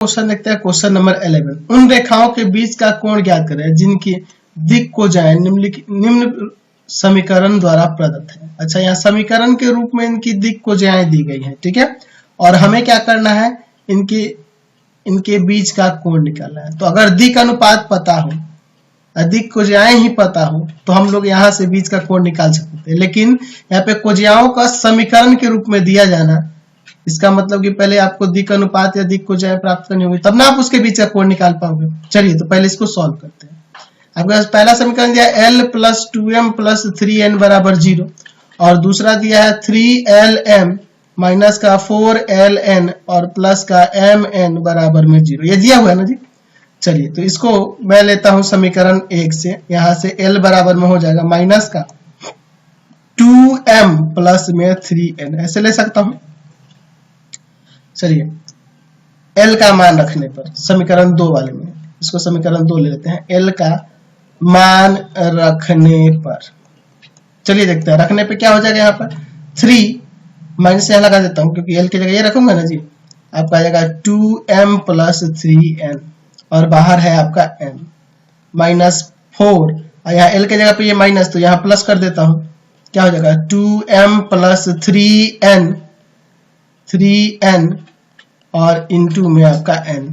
Question देखते हैं, question number 11। उन रेखाओं के बीच का कोण ज्ञात करें जिनकी दिक को जाए निम्न समीकरण द्वारा प्रदत्त है। अच्छा, यहाँ समीकरण के रूप में इनकी दिक को जाए दी गई है, ठीक है। और हमें क्या करना है, इनके बीच का कोण निकालना है। तो अगर दिक अनुपात पता हो, दिक को जाए ही पता हो, तो हम लोग यहाँ से बीच का कोण निकाल सकते हैं। लेकिन यहाँ पे कोज्याओं का समीकरण के रूप में दिया जाना, इसका मतलब कि पहले आपको दिक अनुपात या दिक को जाए प्राप्त करनी होगी, तब ना आप उसके बीच का कोण निकाल पाओगे। चलिए तो पहले इसको सॉल्व करते हैं। आपके पास पहला समीकरण दिया है L plus 2m plus 3n बराबर 0, और दूसरा दिया है 3LM माइनस का 4LN और प्लस का MN बराबर में 0। ये दिया हुआ है ना जी। चलिए तो इसको मैं लेता हूं समीकरण 1 से। यहां से L बराबर में हो जाएगा माइनस का 2m प्लस में 3n, ऐसे ले सकता हूं। चलिए L का मान रखने पर समीकरण 2 वाले में, इसको समीकरण 2 ले लेते हैं। L का मान रखने पर, चलिए देखते हैं रखने पे क्या हो जाएगा। यहाँ पर 3 माइनस यहाँ लगा देता हूँ क्योंकि L की जगह ये रखूंगा ना जी। आपका आ जाएगा 2m प्लस 3n और बाहर है आपका m माइनस 4, और यहाँ L की जगह पे ये माइनस, तो यहाँ प्लस कर देता हूँ। क्या हो जाएगा 2m प्लस 3n और इंटू में आपका n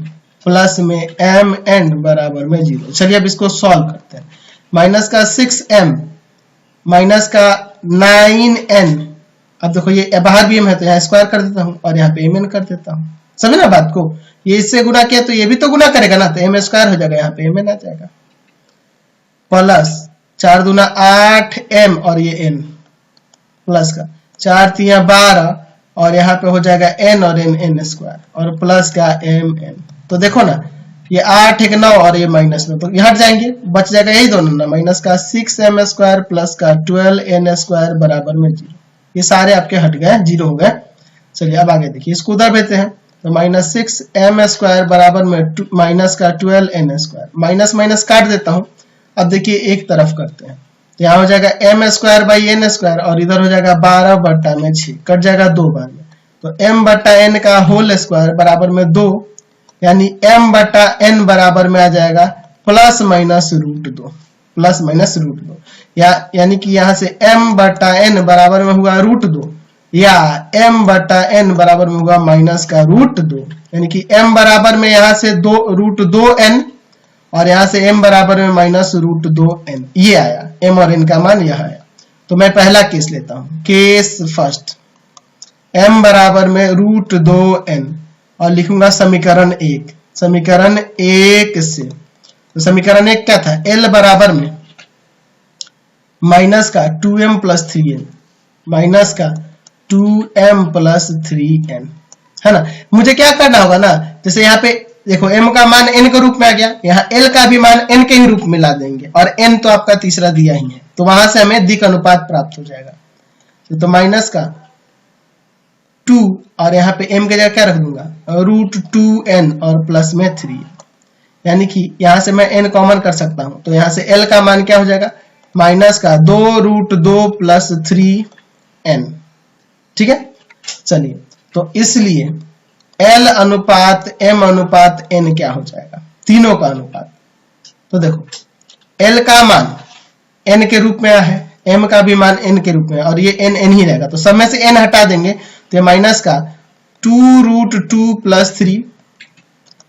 प्लस में mn बराबर में 0। चलिए अब इसको सॉल्व करते हैं। माइनस का 6m माइनस का 9n, अब देखो ये बाहर भी m है तो यहाँ स्क्वायर कर देता हूँ और यहाँ पे mn कर देता हूँ। समझे ना बात को, ये इससे गुना किया तो ये भी तो गुना करेगा ना, तो m स्क्वायर हो जाएगा, यहाँ पे mn आ जाएगा। प्लस 4 दूना 8m और ये n प्लस का 4 तिया 12 और यहाँ पे हो जाएगा n और n स्क्वायर और प्लस का mn। तो देखो ना ये 8 1 9 और ये माइनस में, तो ये हट जाएंगे, बच जाएगा यही दोनों ना, माइनस का 6m स्क्वायर प्लस का 12n स्क्वायर बराबर में 0। ये सारे आपके हट गए, 0 हो गए। चलिए अब आगे देखिए, इसको उधर देते हैं तो माइनस 6m स्क्वायर बराबर में माइनस का 12n स्क्वायर, माइनस माइनस काट देता हूँ। अब देखिए एक तरफ करते हैं, यहाँ हो जाएगा m square by n square और इधर हो जाएगा 12 बट्टा में 6, कट जाएगा 2 बार में, तो m बट्टा n का होल स्क्वायर बराबर में 2, यानी m बट्टा n बराबर में आ जाएगा plus minus root 2, plus minus root 2, यानी कि यहाँ से m बट्टा n बराबर में हुआ रूट 2 या m बट्टा n बराबर में हुआ माइनस का रूट 2, यानी कि m बराबर में यहाँ से रूट 2n और यहाँ से m बराबर में माइनस रूट 2n, ये आया m और n का मान यह आया। तो मैं पहला केस लेता हूँ, केस फर्स्ट, m बराबर में रूट 2n और लिखूंगा समीकरण 1। समीकरण 1 से, तो समीकरण 1 क्या था, L बराबर में माइनस का 2m प्लस 3n माइनस का 2m प्लस 3n, है ना। मुझे क्या करना होगा ना, जैसे यहाँ पे देखो m का मान n के रूप में आ गया, यहाँ L का भी मान n के ही रूप में ला देंगे और n तो आपका तीसरा दिया ही है, तो वहां से हमें दिक अनुपात प्राप्त हो जाएगा। तो माइनस का 2 और यहाँ पे m की जगह क्या रख दूंगा, रूट 2n और प्लस में 3, यानी कि यहाँ से मैं n कॉमन कर सकता हूँ, तो यहाँ से L का मान क्या हो जाएगा, माइनस का 2 रूट 2 प्लस 3n, ठीक है। चलिए तो इसलिए L अनुपात m अनुपात n क्या हो जाएगा, तीनों का अनुपात। तो देखो L का मान n के रूप में है, m का भी मान n के रूप में, और ये n ही रहेगा, तो सब में से n हटा देंगे तो ये माइनस का 2 रूट 2 प्लस 3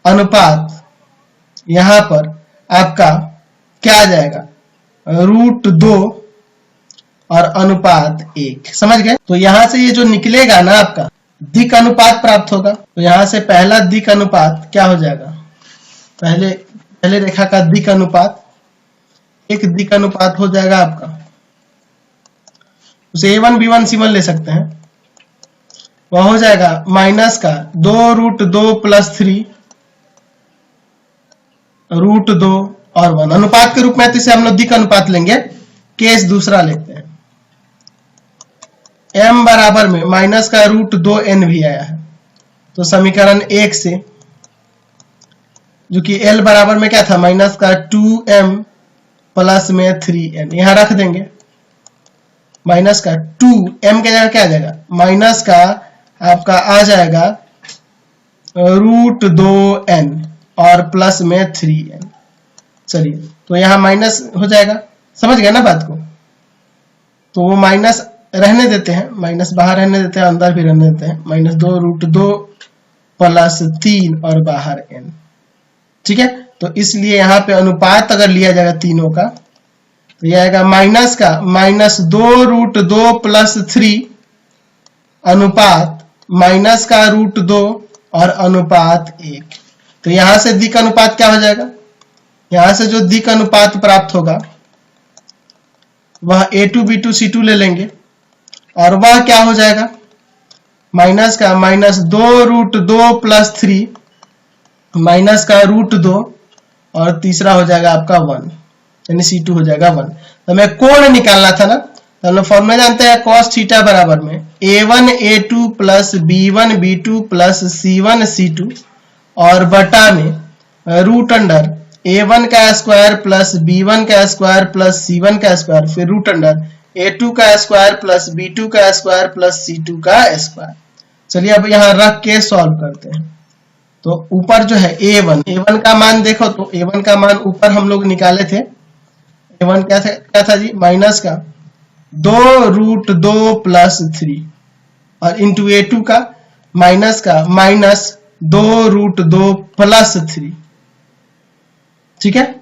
अनुपात यहां पर आपका क्या आ जाएगा, रूट 2 और अनुपात 1, समझ गए। तो यहां से ये जो निकलेगा ना आपका दिक अनुपात प्राप्त होगा। तो यहां से पहला दिक अनुपात क्या हो जाएगा, पहले रेखा का दिक अनुपात, एक दिक अनुपात हो जाएगा आपका, उसे a1 b1 c1 ले सकते हैं, वह हो जाएगा माइनस का 2 रूट 2 प्लस 3 रूट 2 और 1 अनुपात के रूप में, तो इसे हम लोग दिक अनुपात लेंगे। केस दूसरा लेते हैं, m बराबर में माइनस का रूट 2n भी आया है, तो समीकरण 1 से, जो कि L बराबर में क्या था, माइनस का 2m प्लस में 3n, यहां रख देंगे, माइनस का 2m के जगह क्या आ जाएगा, माइनस का आपका आ जाएगा √2n और प्लस में 3n। चलिए तो यहाँ माइनस हो जाएगा, समझ गए ना बात को। तो वो माइनस रहने देते हैं, माइनस बाहर रहने देते हैं, अंदर भी रहने देते हैं। -2 प्लस 3 और बाहर n, ठीक है। तो इसलिए यहाँ पे अनुपात अगर लिया जाएगा तीनों का तो यह आएगा माइनस का -2 प्लस 3 अनुपात माइनस का √2 और अनुपात 1। तो यहां से दिक् अनुपात क्या हो जाएगा, यहां से जो दिक् अनुपात प्राप्त होगा वह A2 B2 C2 ले लेंगे और वह क्या हो जाएगा, माइनस का -2 प्लस 3 माइनस का √2 और तीसरा हो जाएगा आपका 1, यानी C2 हो जाएगा 1। तो हमें कोण निकालना था ना, तो हम लोग फॉर्मूला जानते हैं cos थीटा बराबर में A1 A2 plus B1 B2 plus C1 C2 और बटा में √ A1 का स्क्वायर प्लस B1 का स्क्वायर प्लस C1 का स्क्वायर, फिर √ A2 का स्क्वायर प्लस B2 का स्क्वायर प्लस C2 का स्क्वायर। चलिए अब यहाँ रख के सॉल्व करते हैं। तो ऊपर जो है A1 का मान देखो, तो A1 का मान ऊपर हम लोग निकाले थे। A1 क्या था जी, माइनस का 2 प्लस 3 और इंटू A2 का -2 प्लस 3, ठीक है।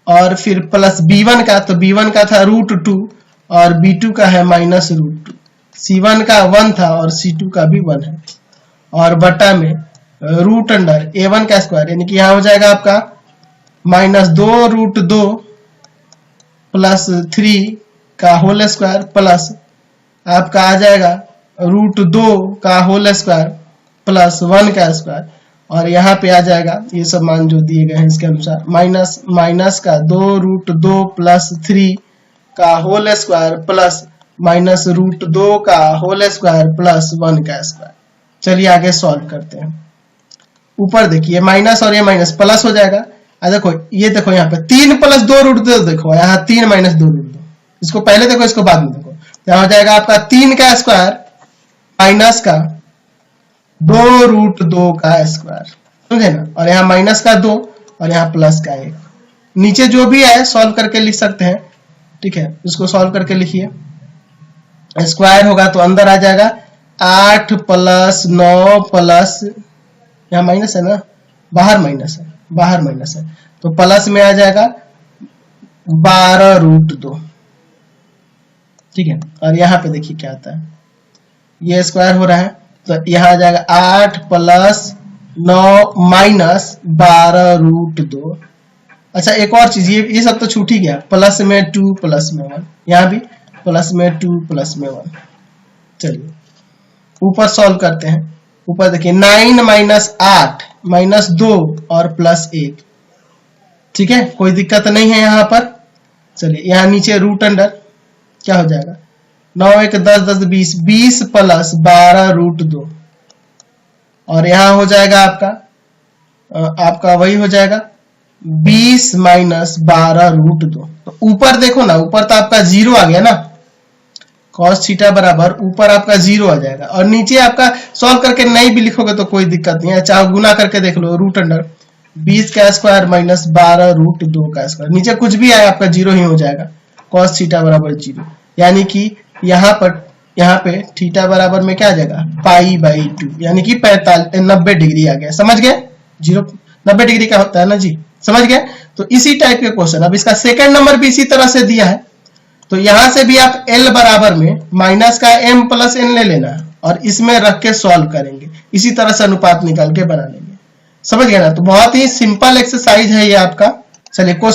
और फिर प्लस B1 का, तो B1 का था √2 और B2 का है -√2, C1 का 1 था और C2 का भी 1 है, और बटा में √ A1 का स्क्वायर, यानी कि यहाँ हो जाएगा आपका -2 प्लस 3 का होल स्क्वायर प्लस आपका आ जाएगा √2 का होल स्क्वायर प्लस 1 का स्क्वायर, और यहाँ पे आ जाएगा ये सब मान जो दिए गए हैं इसके अनुसार माइनस का 2 प्लस 3 का होल स्क्वायर प्लस -√2 का होल स्क्वायर प्लस 1 का स्क्वायर। चलिए आगे सॉल्व करते हैं। ऊपर देखिए माइनस और ये माइनस प्लस हो जाएगा। देखो ये देखो यहाँ पे 3 प्लस 2 √2, देखो यहाँ 3 माइनस 2 √2, इसको पहले देखो इसको बाद में देखो। यहाँ हो जाएगा आपका 3 का स्क्वायर माइनस का 2 √2 का स्क्वायर, समझे ना। और यहाँ माइनस का 2 और यहाँ प्लस का 1। नीचे जो भी है सॉल्व करके लिख सकते हैं, ठीक है। इसको सॉल्व करके लिखिए, स्क्वायर होगा तो अंदर आ जाएगा 8 प्लस 9 प्लस, यहाँ माइनस है ना, बाहर माइनस है, तो प्लस में आ जाएगा 12 √2, ठीक है। और यहाँ पे देखिए क्या आता है, ये स्क्वायर हो रहा है तो यहाँ आ जाएगा 8 प्लस 9 माइनस 12 √2। अच्छा एक और चीज, ये सब तो छूट ही गया, प्लस में 2 प्लस में 1, यहाँ भी प्लस में 2 प्लस में 1। चलिए ऊपर सॉल्व करते हैं। ऊपर देखिए 9 माइनस 8 माइनस 2 और प्लस 1, ठीक है, कोई दिक्कत नहीं है यहाँ पर। चलिए यहाँ नीचे √ क्या हो जाएगा, 9 1 10 10 20 20 प्लस 12 √2, और यहाँ हो जाएगा आपका वही हो जाएगा 20 माइनस 12 √2। तो ऊपर देखो ना, ऊपर तो आपका 0 आ गया ना, cos थीटा बराबर ऊपर आपका 0 आ जाएगा, और नीचे आपका सॉल्व करके नहीं भी लिखोगे तो कोई दिक्कत नहीं है, चाहे गुना करके देख लो, √ 20 का स्क्वायर माइनस 12 √2 का स्क्वायर, नीचे कुछ भी आए आपका 0 ही हो जाएगा, cos थीटा बराबर 0। यानी कि यहाँ पे थीटा बराबर में क्या आ जाएगा, π/2, यानी कि 90 डिग्री आ गया। समझ गए, 90 डिग्री का होता है ना जी, समझ गए। तो इसी टाइप के क्वेश्चन, अब इसका सेकंड नंबर भी इसी तरह से दिया है, तो यहां से भी आप L बराबर में माइनस का m प्लस n ले लेना और इसमें रख के सॉल्व करेंगे, इसी तरह से अनुपात निकाल के बना लेंगे। समझ गए ना। तो बहुत ही सिंपल एक्सरसाइज है ये आपका। चलिए क्वेश्चन